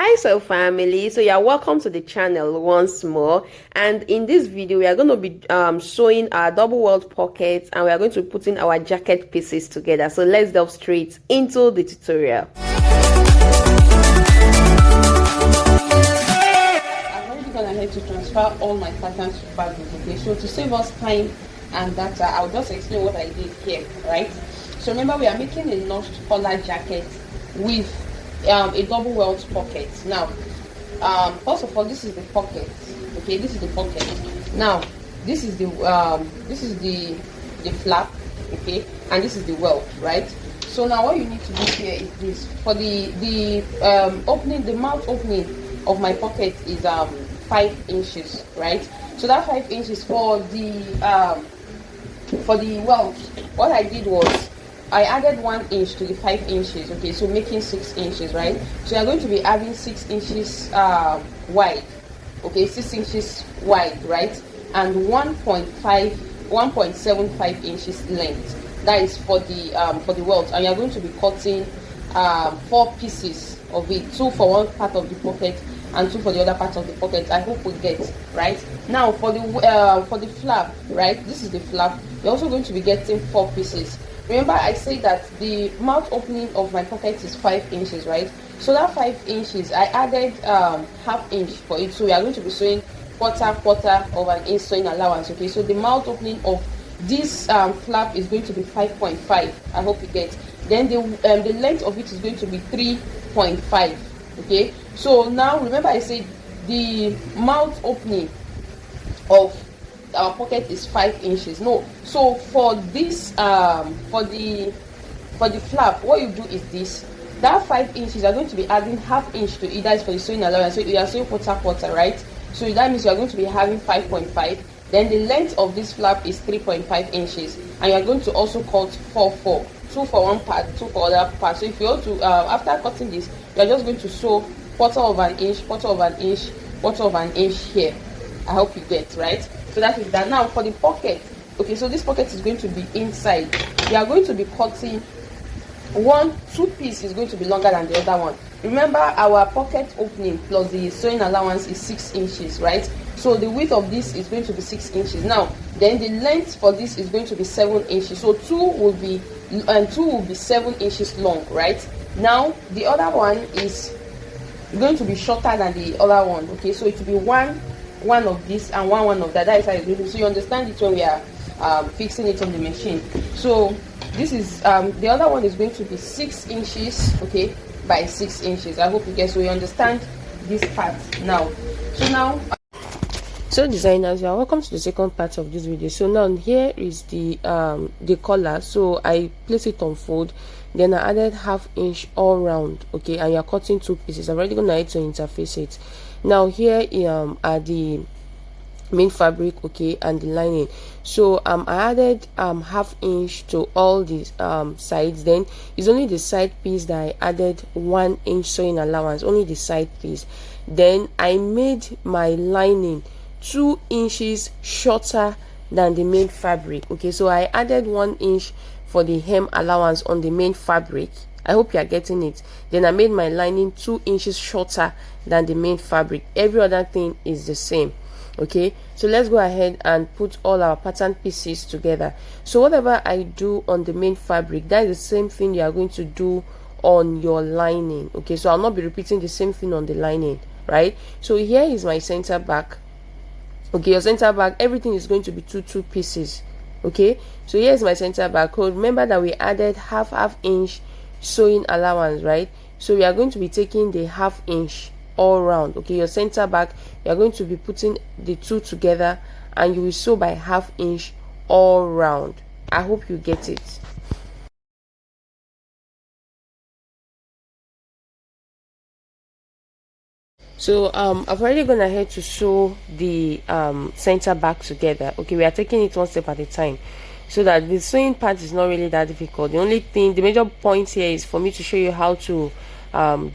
Hi family, so you're welcome to the channel once more, and in this video we are going to be sewing our double welt pockets, and we are going to be putting our jacket pieces together. So let's delve straight into the tutorial. I've already gone ahead to transfer all my patterns to fabric. Okay, so to save us time and data, I'll just explain what I did here, right? So remember, we are making a notched collar jacket with a double welt pocket. Now first of all, this is the pocket. Okay, this is the pocket. Now this is the flap, okay, and this is the welt, right? So now what you need to do here is this. For the opening, the mouth opening of my pocket is 5 inches, right? So that 5 inches for the welt, what I did was I added 1 inch to the 5 inches, okay, so making 6 inches, right? So you're going to be having 6 inches wide, okay, 6 inches wide, right? And 1.75 inches length. That is for the welt, and you're going to be cutting 4 pieces of it, 2 for one part of the pocket and 2 for the other part of the pocket. I hope we get right. Now for the flap, right? This is the flap. You're also going to be getting 4 pieces. Remember, I said that the mouth opening of my pocket is 5 inches, right? So that 5 inches, I added half inch for it. So we are going to be sewing quarter of an inch sewing allowance. Okay, so the mouth opening of this flap is going to be 5.5. I hope you get. Then the length of it is going to be 3.5. Okay, so now remember, I said the mouth opening of our pocket is 5 inches. No, so for this for the flap, what you do is this. That 5 inches, are going to be adding half inch to it. That is for the sewing allowance. So you are sewing quarter, right? So that means you are going to be having 5.5. Then the length of this flap is 3.5 inches, and you are going to also cut 4 2 for one part, 2 for other part. So if you want to after cutting this, you are just going to sew quarter of an inch here. I hope you get right. So that is that. Now for the pocket, okay, so this pocket is going to be inside. We are going to be cutting 2 piece is going to be longer than the other one. Remember, our pocket opening plus the sewing allowance is 6 inches, right? So the width of this is going to be 6 inches. Now then the length for this is going to be 7 inches. So 2 will be 7 inches long, right? Now the other one is going to be shorter than the other one. Okay, so it will be one of this and one of that. That is how it's going to be. So you understand it when we are fixing it on the machine. So this is the other one is going to be 6 inches, okay, by 6 inches. I hope you guys, so you understand this part now. So designers, you are welcome to the second part of this video. So now here is the collar. So I place it on fold, then I added half inch all round, okay, and you are cutting 2 pieces. I'm already gonna need to interface it. Now here are the main fabric, okay, and the lining. So I added half inch to all these sides. Then it's only the side piece that I added 1 inch sewing allowance, only the side piece. Then I made my lining 2 inches shorter than the main fabric. Okay, so I added 1 inch for the hem allowance on the main fabric. I hope you are getting it. Then I made my lining 2 inches shorter than the main fabric. Every other thing is the same. Okay, so let's go ahead and put all our pattern pieces together. So whatever I do on the main fabric, that is the same thing you are going to do on your lining. Okay, so I'll not be repeating the same thing on the lining, right? So here is my center back. Okay, your center back, everything is going to be two pieces. Okay, so here's my center back. Remember that we added half inch sewing allowance, right? So we are going to be taking the half inch all round. Okay, your center back, you are going to be putting the 2 together, and you will sew by half inch all round. I hope you get it. So I've already gone ahead to sew the center back together. Okay, we are taking it one step at a time, so that the sewing part is not really that difficult. The only thing, the major point here is for me to show you how to sew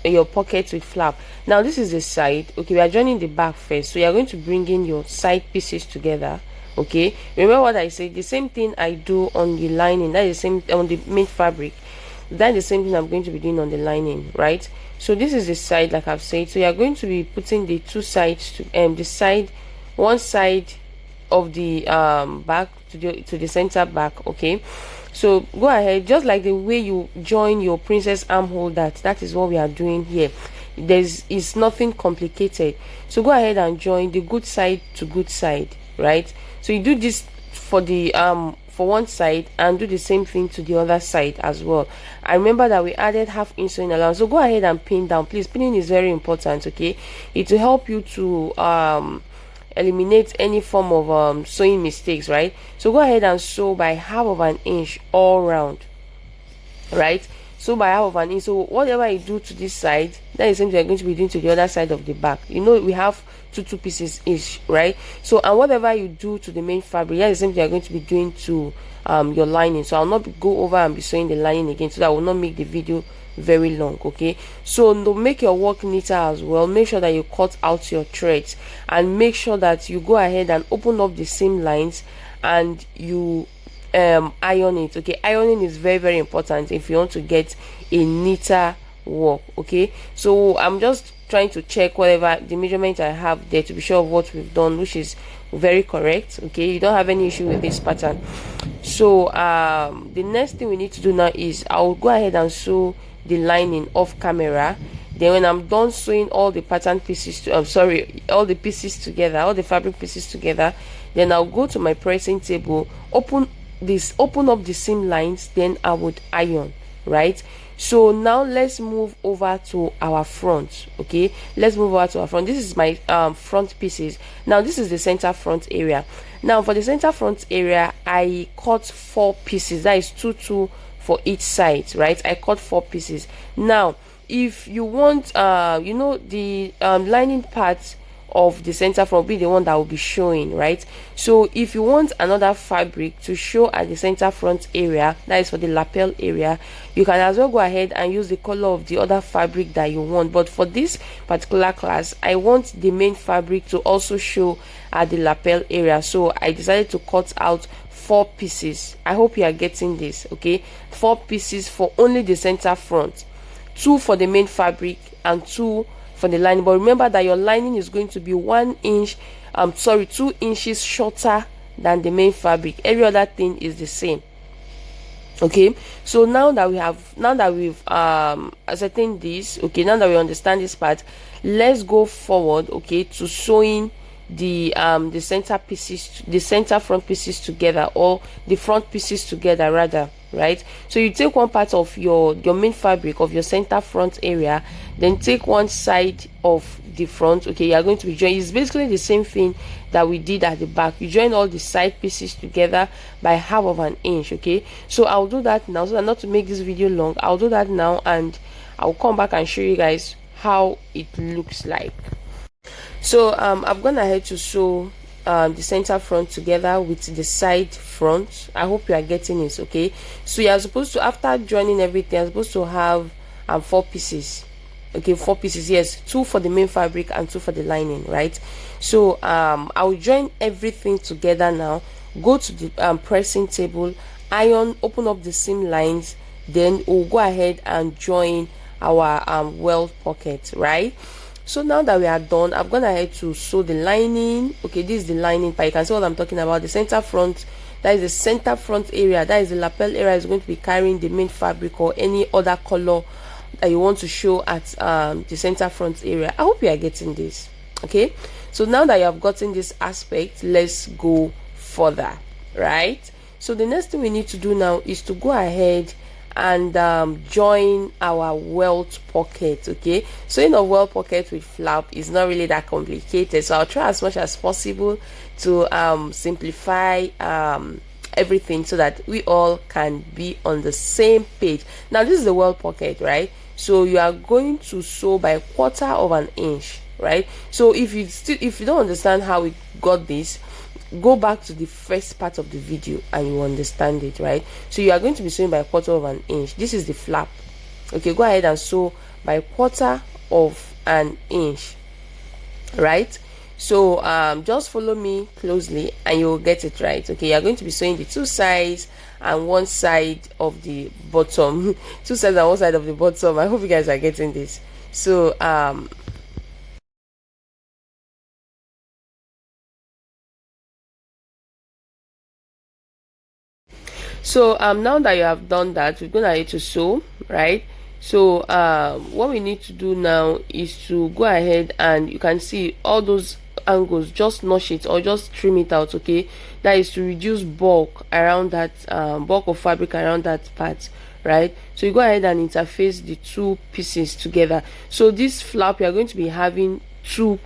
your pocket with flap. Now this is the side. Okay, we are joining the back first, so you are going to bring in your side pieces together. Okay, remember what I said, the same thing I do on the lining, that is the same on the main fabric. that's the same thing I'm going to be doing on the lining, right? So this is the side, like I've said. So you're going to be putting the two sides to the side, one side of the back to the center back. Okay, so go ahead, just like the way you join your princess armhole, that is what we are doing here. It's nothing complicated. So go ahead and join the good side to good side, right? So you do this for the for one side and do the same thing to the other side as well. I remember that we added half inch sewing allowance, so go ahead and pin down, please. Pinning is very important. Okay, it will help you to eliminate any form of sewing mistakes, right? So go ahead and sew by half of an inch all round, right? So by half of an inch. So whatever you do to this side, that is something you're going to be doing to the other side of the back. You know, we have two pieces each, right? So, and whatever you do to the main fabric, that is something you're going to be doing to your lining. So I'll not go over and be sewing the lining again, so that will not make the video very long. Okay, so to make your work neater as well, make sure that you cut out your threads, and make sure that you go ahead and open up the seam lines and you iron it. Okay, ironing is very, very important if you want to get a neater work. Okay, so I'm just trying to check whatever the measurement I have there to be sure of what we've done, which is very correct. Okay, you don't have any issue with this pattern. So the next thing we need to do now is I'll go ahead and sew the lining off camera. Then when I'm done sewing all the pattern pieces to all the pieces together, all the fabric pieces together, then I'll go to my pressing table, open up the seam lines, then I would iron, right? So now let's move over to our front. Okay, let's move over to our front. This is my front pieces. Now this is the center front area. Now for the center front area, I cut 4 pieces. That is 2 for each side, right? I cut 4 pieces. Now if you want you know, the lining part of the center front will be the one that will be showing, right? So if you want another fabric to show at the center front area, that is for the lapel area, you can as well go ahead and use the color of the other fabric that you want. But for this particular class, I want the main fabric to also show at the lapel area, so I decided to cut out 4 pieces. I hope you are getting this. Okay, 4 pieces for only the center front, 2 for the main fabric and 2 for the lining. But remember that your lining is going to be 2 inches shorter than the main fabric. Every other thing is the same. Okay, so now that we've ascertained this, okay, now that we understand this part, let's go forward, okay, to sewing the center pieces, the center front pieces together, or the front pieces together rather, right? So you take one part of your main fabric of your center front area, then take one side of the front. Okay, you are going to be joining. It's basically the same thing that we did at the back. You join all the side pieces together by half of an inch. Okay, so I'll do that now, so that not to make this video long, I'll do that now and I'll come back and show you guys how it looks like. So I've gone ahead to sew the center front together with the side front. I hope you are getting it. Okay, so you are supposed to, after joining everything, you're supposed to have 4 pieces. Okay, 4 pieces, yes, 2 for the main fabric and 2 for the lining, right? So I'll join everything together now, go to the pressing table, iron, open up the seam lines, then we'll go ahead and join our welt pocket, right? So now that we are done, I've gone ahead to sew the lining. Okay, this is the lining part. You can see what I'm talking about. The center front, that is the center front area, that is the lapel area, is going to be carrying the main fabric or any other color that you want to show at the center front area. I hope you are getting this. Okay, so now that you have gotten this aspect, let's go further, right? So the next thing we need to do now is to go ahead and join our welt pocket. Okay, so in a welt pocket with flap is not really that complicated, so I'll try as much as possible to simplify everything so that we all can be on the same page. Now this is the welt pocket, right? So you are going to sew by 1/4 of an inch, right? So if you don't understand how we got this, go back to the first part of the video and you understand it, right? So you are going to be sewing by 1/4 of an inch. This is the flap. Okay, go ahead and sew by 1/4 of an inch, right? So just follow me closely and you'll get it right. Okay, you're going to be sewing the two sides and one side of the bottom. Two sides and one side of the bottom. I hope you guys are getting this. So now that you have done that, we're gonna need to sew, right? So what we need to do now is to go ahead, and you can see all those angles, just notch it or just trim it out. Okay, that is to reduce bulk around that bulk of fabric around that part, right? So you go ahead and interface the two pieces together. So this flap, you are going to be having two.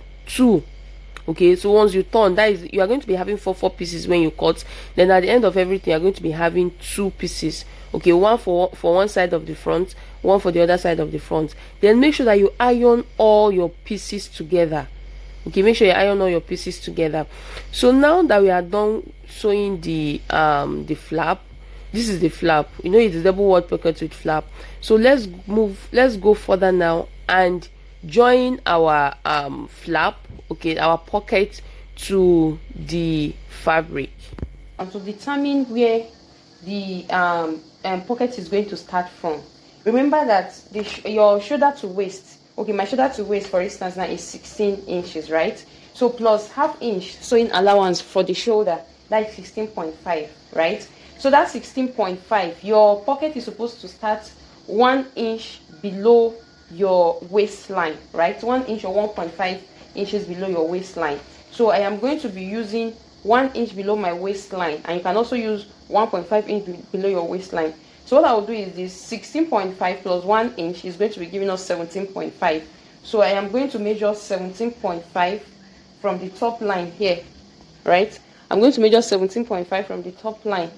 Okay, so once you turn, that is, you are going to be having four pieces when you cut. Then at the end of everything, you're going to be having two pieces. Okay, one for one side of the front, one for the other side of the front. Then make sure that you iron all your pieces together. Okay, make sure you iron all your pieces together. So now that we are done sewing the flap, this is the flap. You know, it's a double word pocket with flap. So let's go further now and join our flap, okay, our pocket to the fabric. And to determine where the pocket is going to start from, remember that your shoulder to waist, okay, my shoulder to waist, for instance, now is 16 inches, right? So plus half inch sewing allowance for the shoulder, that is 16.5, right? So that's 16.5. Your pocket is supposed to start 1 inch below your waistline, right? 1 inch or 1.5 inches below your waistline. So I am going to be using 1 inch below my waistline, and you can also use 1.5 inch below your waistline. So what I will do is this 16.5 plus 1 inch is going to be giving us 17.5. So I am going to measure 17.5 from the top line here, right? I'm going to measure 17.5 from the top line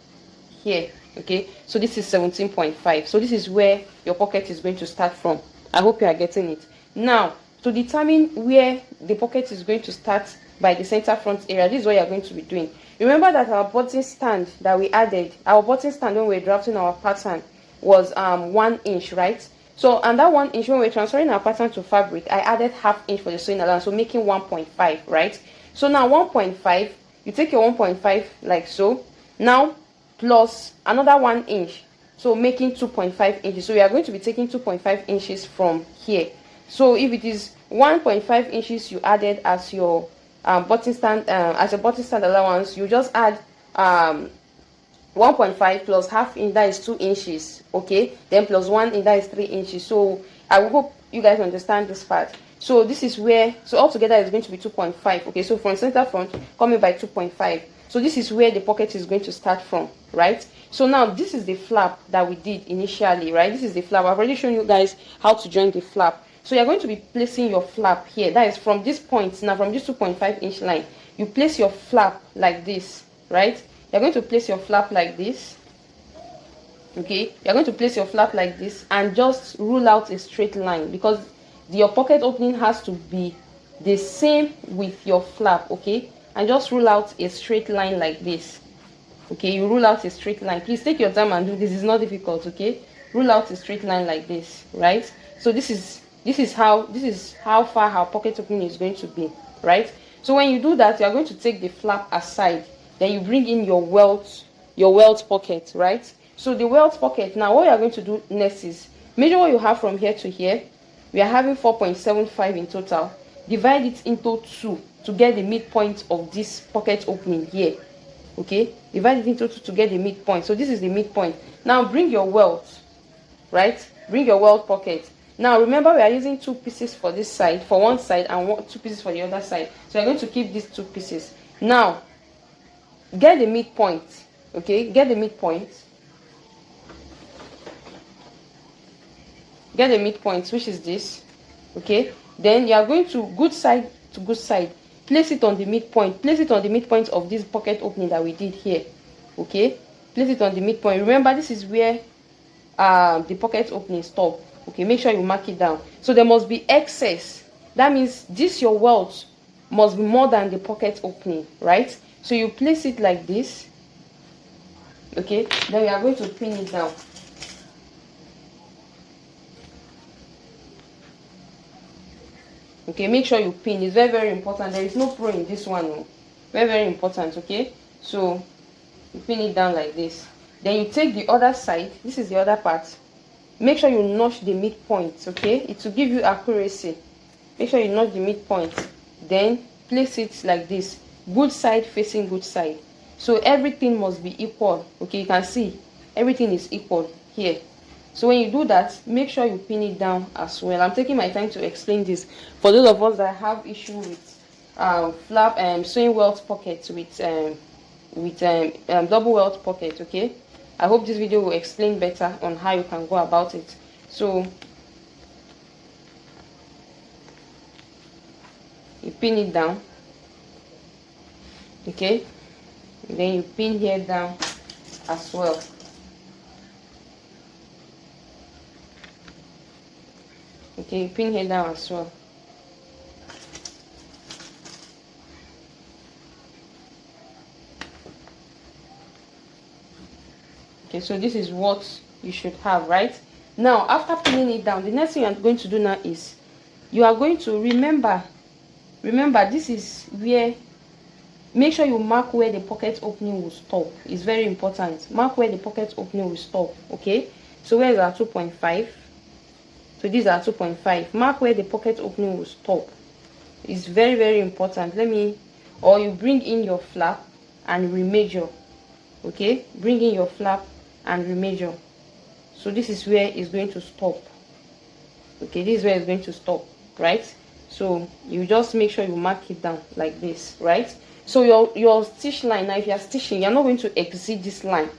here. Okay, so this is 17.5. So this is where your pocket is going to start from. I hope you are getting it. Now, to determine where the pocket is going to start by the center front area, this is what you are going to be doing. Remember that our button stand that we added, our button stand when we were drafting our pattern was 1 inch, right? So, and that 1 inch, when we're transferring our pattern to fabric, I added half inch for the sewing allowance, so making 1.5, right? So now 1.5, you take your 1.5 like so. Now plus another 1 inch, so making 2.5 inches. So we are going to be taking 2.5 inches from here. So if it is 1.5 inches you added as your button stand as a button stand allowance, you just add 1.5 plus half inch, that is 2 inches. Okay, then plus 1 inch, that is 3 inches. So I hope you guys understand this part. So this is where, so altogether it's going to be 2.5. Okay, so from center front coming by 2.5. So this is where the pocket is going to start from, right? So now this is the flap that we did initially, right? This is the flap. I've already shown you guys how to join the flap. So you're going to be placing your flap here. That is from this point, now from this 2.5 inch line, you place your flap like this, right? You're going to place your flap like this. Okay, you're going to place your flap like this and just rule out a straight line, because your pocket opening has to be the same with your flap. Okay, and just rule out a straight line like this. Okay, you rule out a straight line. Please take your time and do this. It's not difficult. Okay, rule out a straight line like this, right? So this is how far our pocket opening is going to be, right? So when you do that, you are going to take the flap aside, then you bring in your welt pocket, right? So the welt pocket, now what you are going to do next is measure what you have from here to here. We are having 4.75 in total. Divide it into 2 to get the midpoint of this pocket opening here. Okay, divide it into 2 to get the midpoint. So this is the midpoint. Now bring your welt, right? Bring your welt pocket. Now remember, we are using 2 pieces for this side, for one side, and 2 pieces for the other side. So you're going to keep these 2 pieces. Now get the midpoint. Okay, get the midpoint. Get the midpoint, which is this. Okay, then you are going to good side to good side. Place it on the midpoint. Place it on the midpoint of this pocket opening that we did here. Okay, place it on the midpoint. Remember, this is where the pocket opening stop. Okay, make sure you mark it down. So there must be excess. That means this your welt must be more than the pocket opening, right? So you place it like this. Okay, then we are going to pin it down. Okay, make sure you pin. It's very important. There is no pro in this one. Oh. Very important. Okay, so you pin it down like this. Then you take the other side. This is the other part. Make sure you notch the midpoint. Okay, it will give you accuracy. Make sure you notch the midpoint. Then place it like this, good side facing good side. So everything must be equal. Okay, you can see everything is equal here. So when you do that, make sure you pin it down as well. I'm taking my time to explain this for those of us that have issue with sewing welt pockets with double welt pocket. Okay, I hope this video will explain better on how you can go about it. So you pin it down. Okay, and then you pin here down as well. Okay, you pin here down as well. Okay, so this is what you should have, right? Now after pinning it down, the next thing I'm going to do now is you are going to remember this is where, make sure you mark where the pocket opening will stop. It's very important. Mark where the pocket opening will stop. Okay, so where is our 2.5? So these are 2.5. Mark where the pocket opening will stop. It's very important. Or you bring in your flap and remeasure. Okay, bring in your flap and remeasure. So this is where it's going to stop. Okay, this is where it's going to stop, right? So you just make sure you mark it down like this, right? So your stitch line, now if you are stitching, you're not going to exceed this line.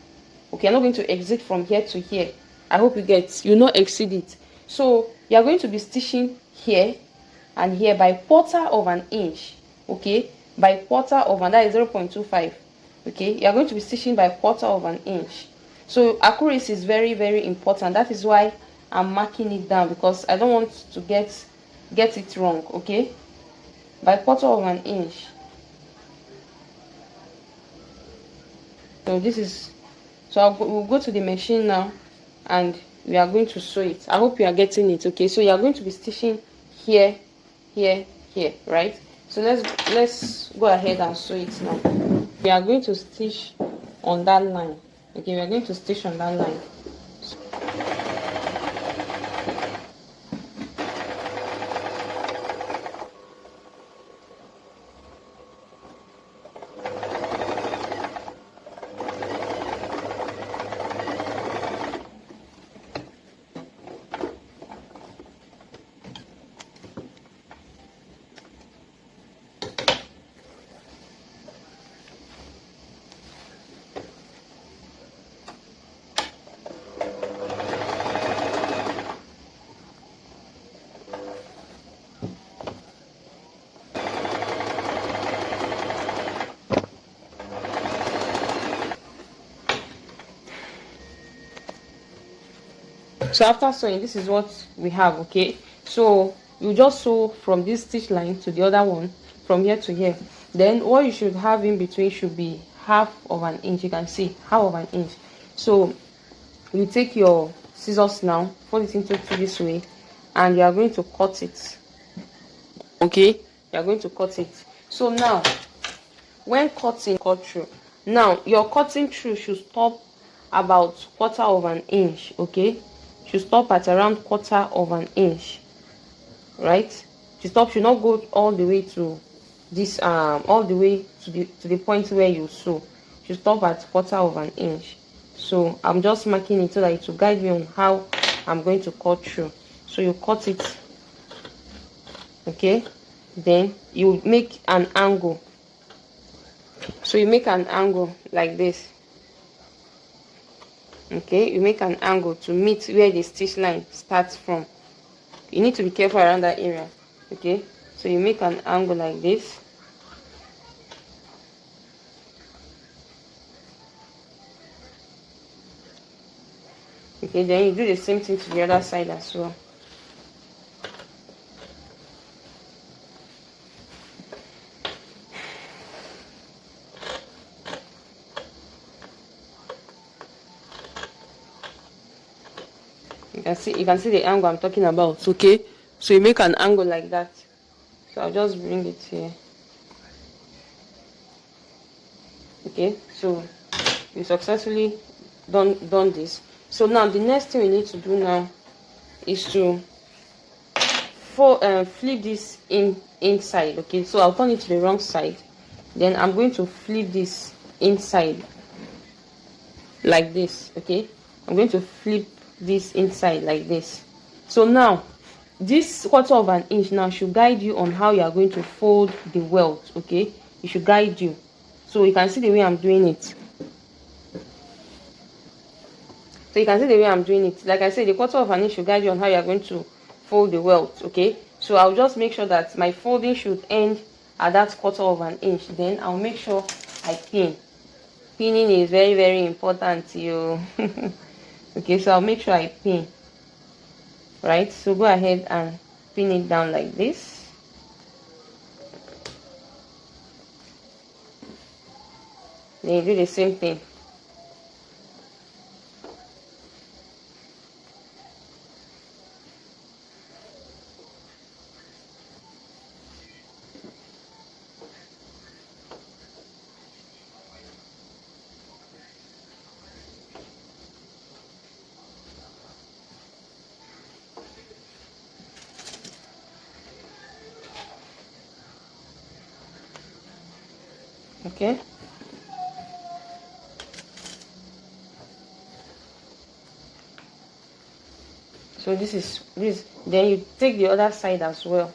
Okay, you're not going to exit from here to here. I hope you get, you not exceed it. So you are going to be stitching here and here by 1/4 of an inch. Okay, by 1/4 of an, that is 0.25. Okay, you are going to be stitching by 1/4 of an inch. So accuracy is very important. That is why I'm marking it down, because I don't want to get it wrong. Okay, by 1/4 of an inch. So this is, so we'll go to the machine now and we are going to sew it. I hope you are getting it. Okay, so you are going to be stitching here, here, right? So let's go ahead and sew it now. We are going to stitch on that line. Okay, we are going to stitch on that line. So after sewing, this is what we have. Okay, so you just sew from this stitch line to the other one, from here to here. Then what you should have in between should be 1/2 of an inch. You can see 1/2 of an inch. So you take your scissors now, fold it into this way, and you are going to cut it. Okay, you are going to cut it. So now when cutting, cut through. Now your cutting through should stop about 1/4 of an inch. Okay, should stop at around 1/4 of an inch, right? Should not go all the way to this all the way to the point where you sew. Should stop at 1/4 of an inch. So I'm just marking it so that it will guide me on how I'm going to cut through. So you cut it. Okay, then you make an angle. So you make an angle like this. Okay, you make an angle to meet where the stitch line starts from. You need to be careful around that area. Okay, so you make an angle like this. Okay, then you do the same thing to the other side as well. You can see the angle I'm talking about. Okay, so you make an angle like that. So I'll just bring it here. Okay, so we successfully done this. So now the next thing we need to do now is to flip this inside. Okay, so I'll turn it to the wrong side, then I'm going to flip this inside like this. Okay, I'm going to flip this inside like this. So now this 1/4 of an inch now should guide you on how you are going to fold the welt. Okay, it should guide you, so you can see the way I'm doing it. So you can see the way I'm doing it. Like I said, the 1/4 of an inch should guide you on how you are going to fold the welt. Okay, so I'll just make sure that my folding should end at that 1/4 of an inch. Then I'll make sure I pin. Pinning is very, very important to you. Okay, so I'll make sure I pin. Right, so go ahead and pin it down like this. Then you do the same thing. Okay, so this is this. Then you take the other side as well.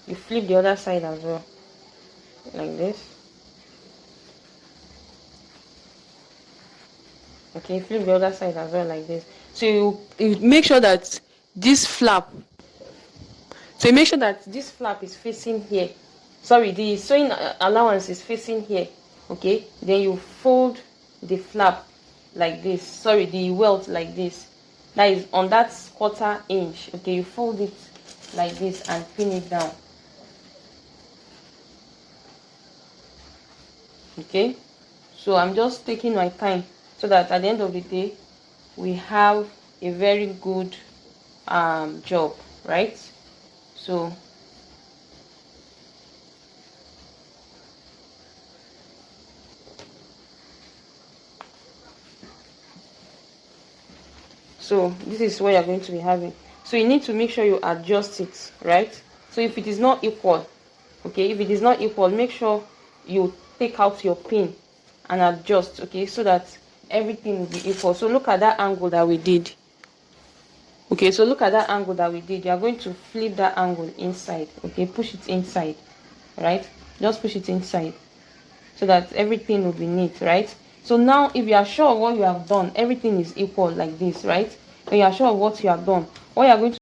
You flip the other side as well, like this. Okay, flip the other side as well like this. So you make sure that this flap. So you make sure that this flap is facing here. Sorry, the sewing allowance is facing here. Okay, then you fold the flap like this. Sorry, the welt like this. That is on that 1/4 inch. Okay, you fold it like this and pin it down. Okay, so I'm just taking my time so that at the end of the day we have a very good job, right? So this is what you're going to be having. So you need to make sure you adjust it, right? So if it is not equal, okay, if it is not equal, make sure you take out your pin and adjust, okay, so that everything will be equal. So look at that angle that we did. Okay, so look at that angle that we did. You are going to flip that angle inside. Okay, push it inside, right? Just push it inside so that everything will be neat, right? So now if you are sure of what you have done, everything is equal like this, right? When you are sure of what you have done, what you are going to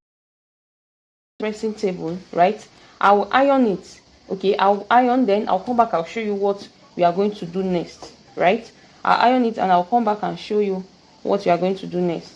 pressing table, right? I will iron it. Okay, I'll iron, then I'll come back, I'll show you what we are going to do next, right? I'll iron it and I'll come back and show you what we are going to do next.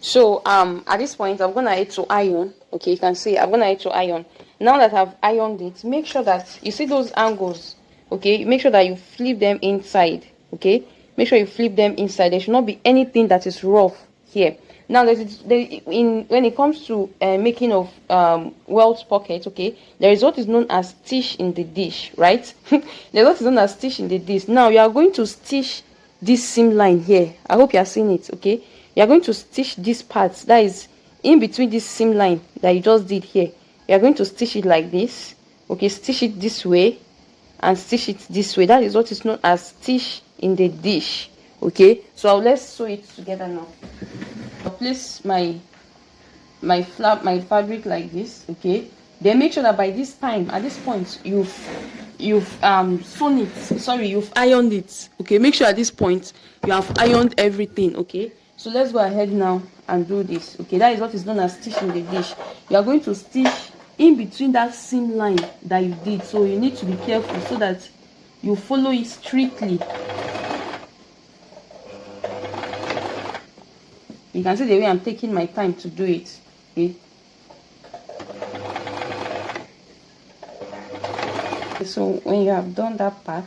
So at this point I'm gonna head to iron. Okay, you can see I'm gonna head to iron. Now that I've ironed it, make sure that you see those angles. Okay, make sure that you flip them inside. Okay, make sure you flip them inside. There should not be anything that is rough here. Now when it comes to making of welt pocket, okay, there is what is known as stitch in the dish, right? There's what is known as stitch in the dish. Now you are going to stitch this seam line here. I hope you are seeing it. Okay, you are going to stitch this part that is in between this seam line that you just did here. You are going to stitch it like this. Okay, stitch it this way and stitch it this way. That is what is known as stitch in the dish. Okay, so let's sew it together now. I'll place my fabric like this. Okay, then make sure that by this time, at this point, you've sewn it. Sorry, you've ironed it. Okay, make sure at this point you have ironed everything. Okay, so let's go ahead now and do this. Okay, that is what is known as stitch in the dish. You are going to stitch in between that seam line that you did, so you need to be careful so that you follow it strictly. You can see the way I'm taking my time to do it. Okay, so when you have done that part,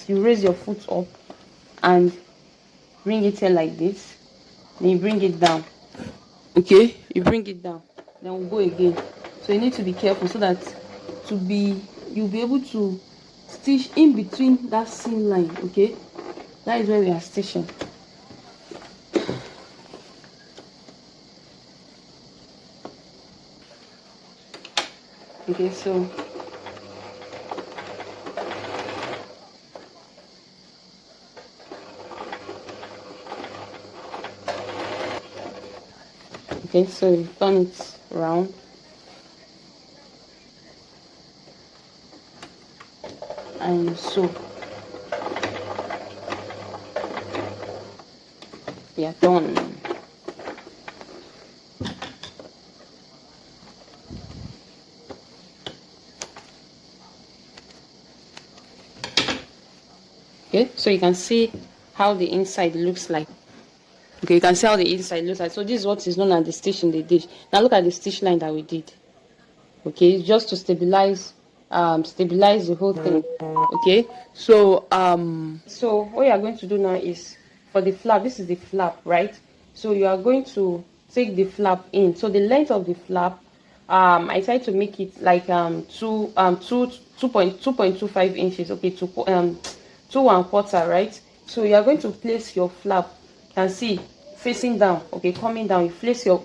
you raise your foot up and bring it here like this, then you bring it down. Okay, you bring it down, then we'll go again. So you need to be careful so that you'll be able to stitch in between that seam line. Okay, that is where we are stitching. Okay, so you turn it around. And so we are done. Okay, so you can see how the inside looks like. Okay, you can see how the inside looks like. So this is what is known as the stitch in the dish. Now look at the stitch line that we did. Okay, just to stabilize the whole thing. Okay, so what you are going to do now is, for the flap, this is the flap, right? So you are going to take the flap in. So the length of the flap, I try to make it like 2.25 inches. Okay, to 2 1/4, right? So you are going to place your flap, you can see, facing down. Okay, coming down, you place your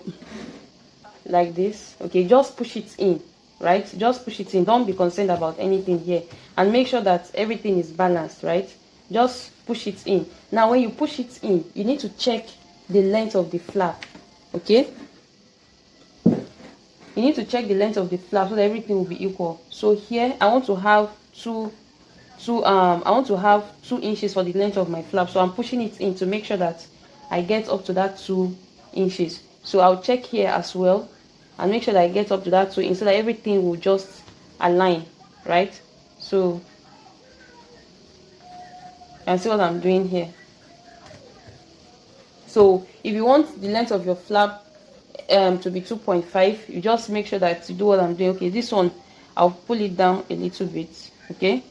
like this. Okay, just push it in, right? Just push it in. Don't be concerned about anything here, and make sure that everything is balanced, right? Just push it in. Now when you push it in, you need to check the length of the flap. Okay, you need to check the length of the flap so that everything will be equal. So here I want to have 2 inches for the length of my flap, so I'm pushing it in to make sure that I get up to that 2 inches. So I'll check here as well and make sure that I get up to that 2 inches so that everything will just align, right? So you can see what I'm doing here. So if you want the length of your flap to be 2.5, you just make sure that you do what I'm doing. Okay, this one I'll pull it down a little bit. Okay,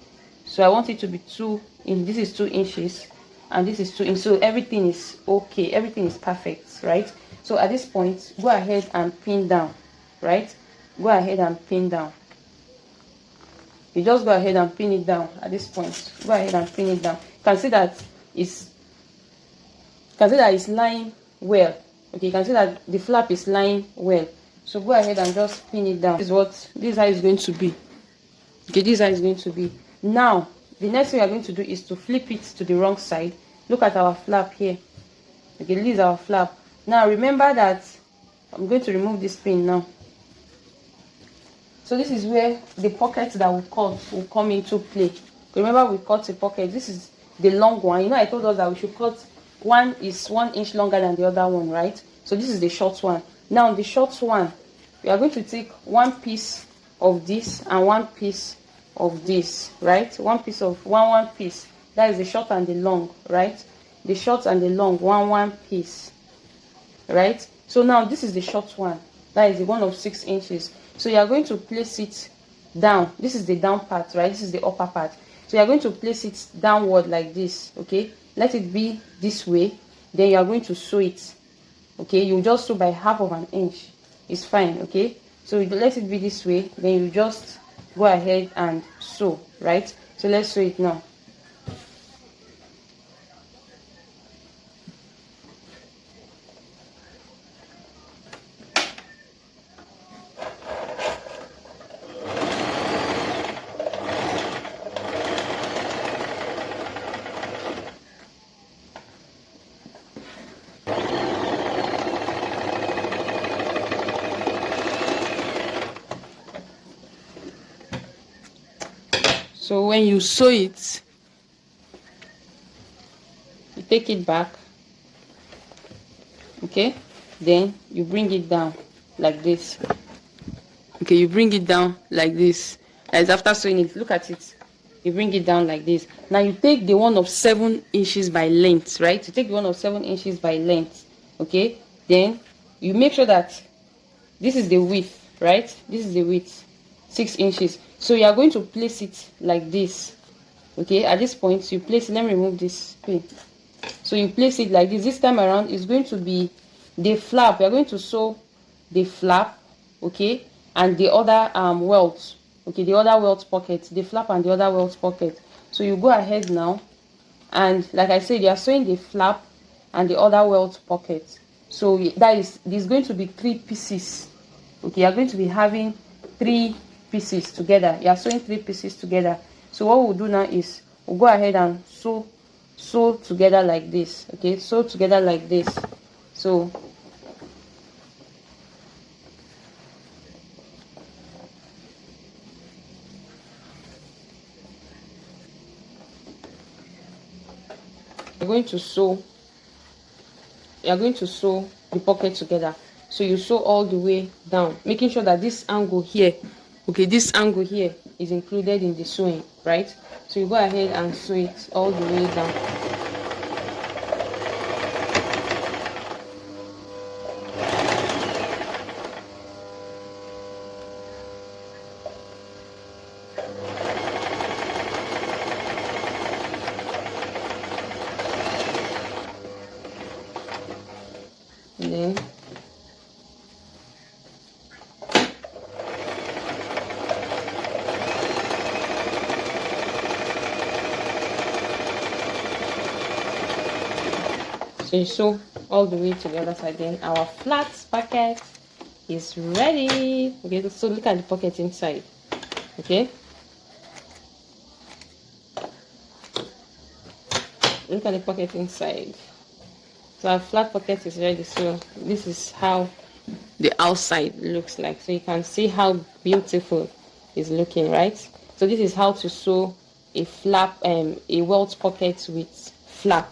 so I want it to be 2 inches. This is 2 inches and this is 2 inches, so everything is okay, everything is perfect, right? So at this point, go ahead and pin down, right? Go ahead and pin down. You just go ahead and pin it down at this point. Go ahead and pin it down. You can see that it's lying well. Okay, you can see that the flap is lying well. So go ahead and just pin it down. This is how it's going to be. Okay, this is how it's going to be. Now the next thing we are going to do is to flip it to the wrong side. Look at our flap here. Okay, this is our flap. Now remember that I'm going to remove this pin now. So this is where the pocket that we cut will come into play. Remember, we cut a pocket. This is the long one. You know, I told us that we should cut, one is 1 inch longer than the other one, right? So this is the short one. Now the short one, we are going to take one piece of this and one piece of this, right? One piece of one piece. That is the short and the long, right? The short and the long, one piece, right? So now this is the short one. That is the one of 6 inches. So you are going to place it down. This is the down part, right? This is the upper part. So you are going to place it downward like this. Okay, let it be this way. Then you are going to sew it. Okay, you just sew by 1/2 inch. It's fine. Okay, so you let it be this way. Then you just go ahead and sew, right? So let's sew it now. So when you sew it, you take it back. Okay, then you bring it down like this. Okay, you bring it down like this. As after sewing it, look at it. You bring it down like this. Now you take the one of 7 inches by length, right? You take the one of 7 inches by length. Okay, then you make sure that this is the width, right? This is the width, 6 inches. So you are going to place it like this. Okay, at this point you place it. Let me remove this pin. So you place it like this. This time around is going to be the flap. We are going to sew the flap, okay, and the other welt, okay, the other welt pocket, the flap and the other welt pocket. So you go ahead now, and like I said, you are sewing the flap and the other welt pocket. So there's going to be 3 pieces, okay. You are going to be having 3 pieces together. You are sewing 3 pieces together. So what we'll do now is we'll go ahead and sew together like this, okay. Sew together like this. So you're going to sew the pocket together. So you sew all the way down, making sure that this angle here, okay, this angle here is included in the sewing, right? So you go ahead and sew it all the way down. And then so you sew all the way to the other side. Then our flat pocket is ready. Okay, so look at the pocket inside, okay. Look at the pocket inside. So our flat pocket is ready. So this is how the outside looks like. So you can see how beautiful it's looking, right? So this is how to sew a flap, a welt pocket with flap.